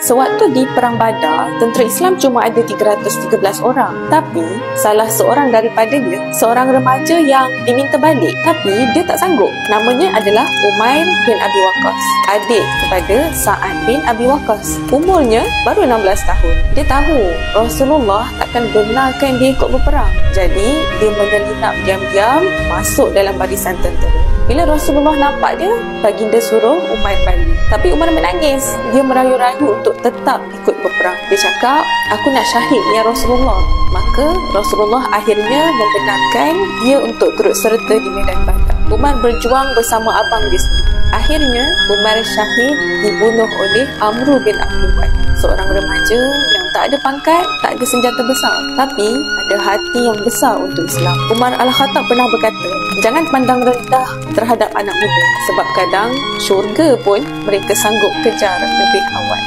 Sewaktu di Perang Badar, tentera Islam cuma ada 313 orang. Tapi, salah seorang daripadanya, seorang remaja yang diminta balik. Tapi, dia tak sanggup. Namanya adalah Umair bin Abi Waqqas, adik kepada Sa'ad bin Abi Waqqas. Umurnya baru 16 tahun. Dia tahu Rasulullah takkan benarkan dia ikut berperang. Jadi, dia menyelinap diam-diam masuk dalam barisan tentera. Bila Rasulullah nampak dia, baginda suruh Umair balik. Tapi Umar menangis. Dia merayu-rayu untuk tetap ikut berperang. Dia cakap, aku nak syahid ya Rasulullah. Maka Rasulullah akhirnya membenarkan dia untuk turut serta di medan Badar. Umar berjuang bersama abang dia sendiri. Akhirnya, Umar syahid dibunuh oleh Amru bin Abdul Wad, seorang remaja yang tak ada pangkat, tak ada senjata besar, tapi ada hati yang besar untuk Islam. Umar Al-Khattab pernah berkata, jangan pandang rendah terhadap anak muda, sebab kadang syurga pun mereka sanggup kejar lebih awal.